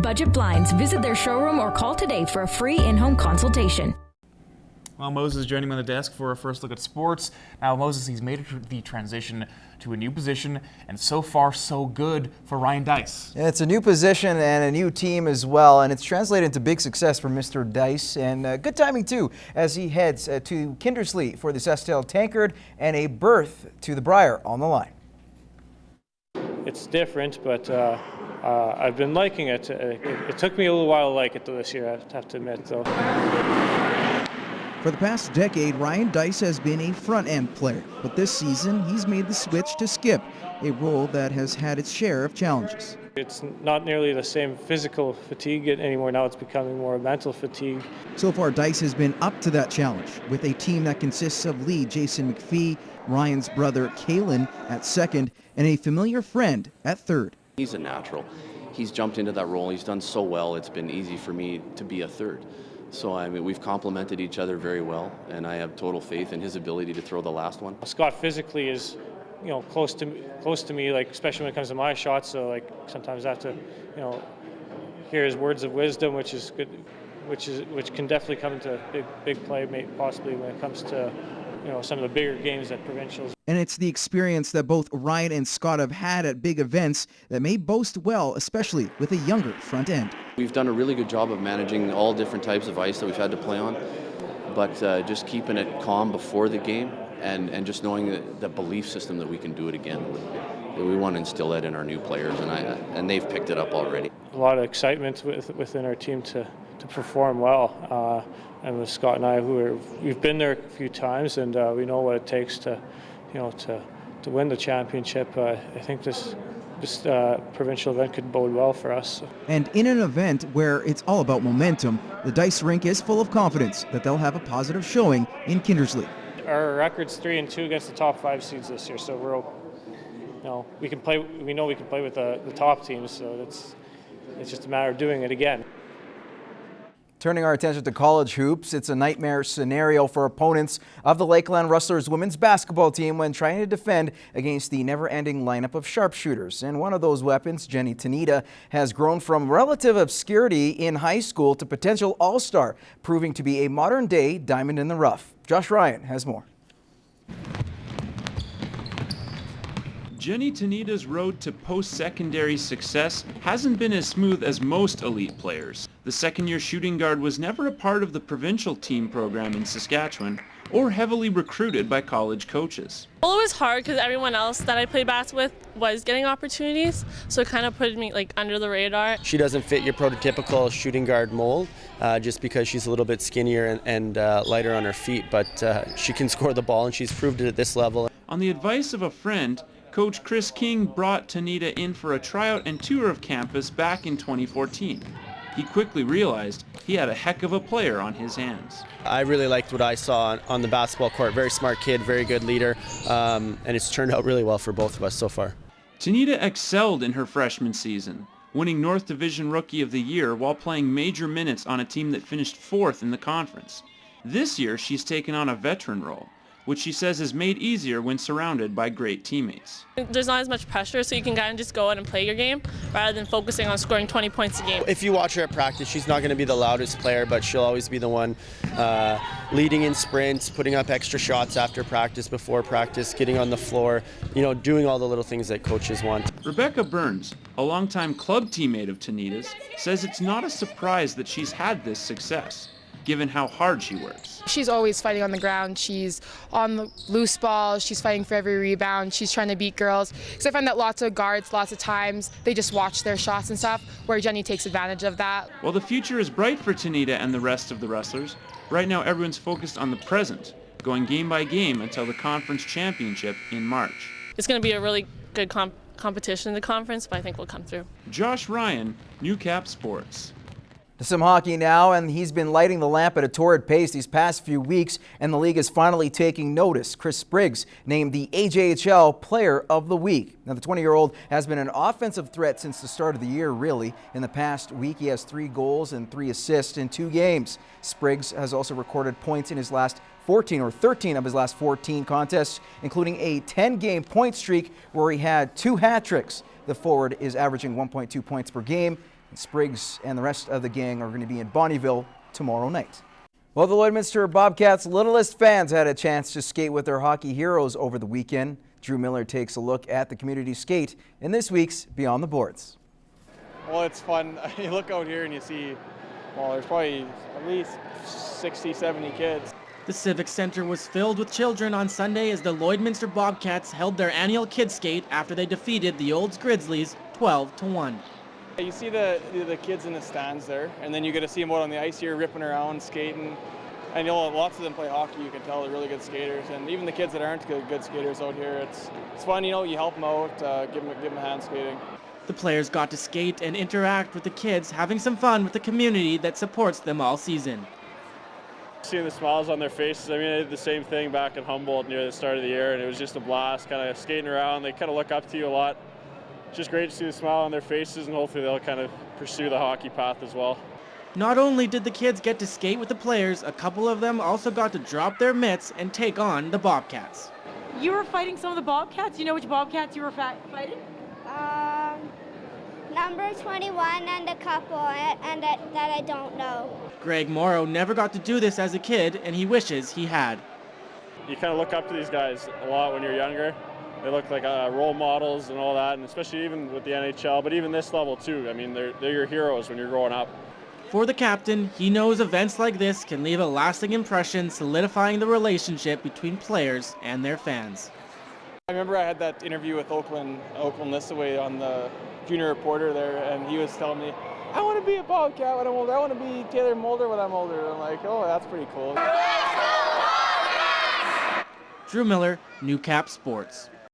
Budget Blinds. Visit their showroom or call today for a free in-home consultation. Well, Moses is joining me on the desk for a first look at sports. Now, Moses, he's made the transition to a new position, and so far, so good for Ryan Deis. Yeah, it's a new position and a new team as well, and it's translated into big success for Mr. Deis, and good timing too, as he heads to Kindersley for the Sasktel Tankard and a berth to the Briar on the line. It's different, but I've been liking it. It took me a little while to like it this year, I have to admit, though. For the past decade, Ryan Deis has been a front-end player, but this season he's made the switch to skip, a role that has had its share of challenges. It's not nearly the same physical fatigue anymore. Now it's becoming more mental fatigue. So far, Deis has been up to that challenge, with a team that consists of lead Jason McPhee, Ryan's brother Kalen at second, and a familiar friend at third. He's a natural. He's jumped into that role. He's done so well, it's been easy for me to be a third. So, I mean, we've complemented each other very well, and I have total faith in his ability to throw the last one. Scott physically is, close to me, like, especially when it comes to my shots. So, like, sometimes I have to, hear his words of wisdom, which is good, which can definitely come into big play, possibly when it comes to, some of the bigger games at provincials. And it's the experience that both Ryan and Scott have had at big events that may boast well, especially with a younger front end. We've done a really good job of managing all different types of ice that we've had to play on, but just keeping it calm before the game and just knowing the belief system that we can do it again. We want to instill that in our new players, and they've picked it up already. A lot of excitement within our team to perform well, and with Scott and I, we've been there a few times, and we know what it takes to win the championship. I think this provincial event could bode well for us. And in an event where it's all about momentum, the Deis rink is full of confidence that they'll have a positive showing in Kindersley. Our record's 3-2 against the top 5 seeds this year, so we can play. We know we can play with the top teams, so it's just a matter of doing it again. Turning our attention to college hoops, it's a nightmare scenario for opponents of the Lakeland Rustlers women's basketball team when trying to defend against the never-ending lineup of sharpshooters. And one of those weapons, Jenni Tonita, has grown from relative obscurity in high school to potential all-star, proving to be a modern-day diamond in the rough. Josh Ryan has more. Jenni Tonita's road to post-secondary success hasn't been as smooth as most elite players. The second-year shooting guard was never a part of the provincial team program in Saskatchewan or heavily recruited by college coaches. Well, it was hard because everyone else that I played basketball with was getting opportunities, so it kind of put me under the radar. She doesn't fit your prototypical shooting guard mold just because she's a little bit skinnier and lighter on her feet, but she can score the ball and she's proved it at this level. On the advice of a friend, Coach Kris brought Tonita in for a tryout and tour of campus back in 2014. He quickly realized he had a heck of a player on his hands. I really liked what I saw on the basketball court. Very smart kid, very good leader, and it's turned out really well for both of us so far. Tonita excelled in her freshman season, winning North Division Rookie of the Year while playing major minutes on a team that finished 4th in the conference. This year, she's taken on a veteran role, which she says is made easier when surrounded by great teammates. There's not as much pressure, so you can kind of just go out and play your game rather than focusing on scoring 20 points a game. If you watch her at practice, she's not going to be the loudest player, but she'll always be the one leading in sprints, putting up extra shots after practice, before practice, getting on the floor, doing all the little things that coaches want. Rebecca Burns, a longtime club teammate of Tonita's, says it's not a surprise that she's had this success, given how hard she works. She's always fighting on the ground. She's on the loose ball. She's fighting for every rebound. She's trying to beat girls. Because I find that lots of guards, lots of times, they just watch their shots and stuff, where Jenni takes advantage of that. While the future is bright for Tonita and the rest of the Rustlers, right now everyone's focused on the present, going game by game until the conference championship in March. It's going to be a really good competition in the conference, but I think we'll come through. Josh Ryan, Newcap Sports. Some hockey now, and he's been lighting the lamp at a torrid pace these past few weeks, and the league is finally taking notice. Spriggs named the AJHL Player of the Week. Now, the 20-year-old has been an offensive threat since the start of the year, really. In the past week, he has 3 goals and 3 assists in 2 games. Spriggs has also recorded points in his last 13 of his last 14 contests, including a 10-game point streak where he had 2 hat tricks. The forward is averaging 1.2 points per game Spriggs and the rest of the gang are going to be in Bonnyville tomorrow night. Well, the Lloydminster Bobcats Littlest fans had a chance to skate with their hockey heroes over the weekend. Drew Miller takes a look at the community skate in this week's Beyond the Boards. Well, it's fun. You look out here and you see, well, there's probably at least 60, 70 kids. The Civic Center was filled with children on Sunday as the Lloydminster Bobcats held their annual kids skate after they defeated the Olds Grizzlies 12-1. You see the kids in the stands there, and then you get to see them out on the ice here ripping around, skating. And lots of them play hockey. You can tell they're really good skaters, and even the kids that aren't good skaters out here, it's fun. You help them out, give them a hand skating. The players got to skate and interact with the kids, having some fun with the community that supports them all season. Seeing the smiles on their faces, I did the same thing back in Humboldt near the start of the year, and it was just a blast, kind of skating around. They kind of look up to you a lot. It's just great to see the smile on their faces, and hopefully they'll kind of pursue the hockey path as well. Not only did the kids get to skate with the players, a couple of them also got to drop their mitts and take on the Bobcats. You were fighting some of the Bobcats? You know which Bobcats you were fighting? Number 21 and a couple and that I don't know. Greg Moro never got to do this as a kid, and he wishes he had. You kind of look up to these guys a lot when you're younger. They look like role models and all that, and especially even with the NHL, but even this level too. They're your heroes when you're growing up. For the captain, he knows events like this can leave a lasting impression, solidifying the relationship between players and their fans. I remember I had that interview with Oakland Listaway on the junior reporter there, and he was telling me, I want to be a Bobcat when I'm older. I want to be Taylor Mulder when I'm older. I'm like, oh, that's pretty cool. Drew Miller, Newcap Sports.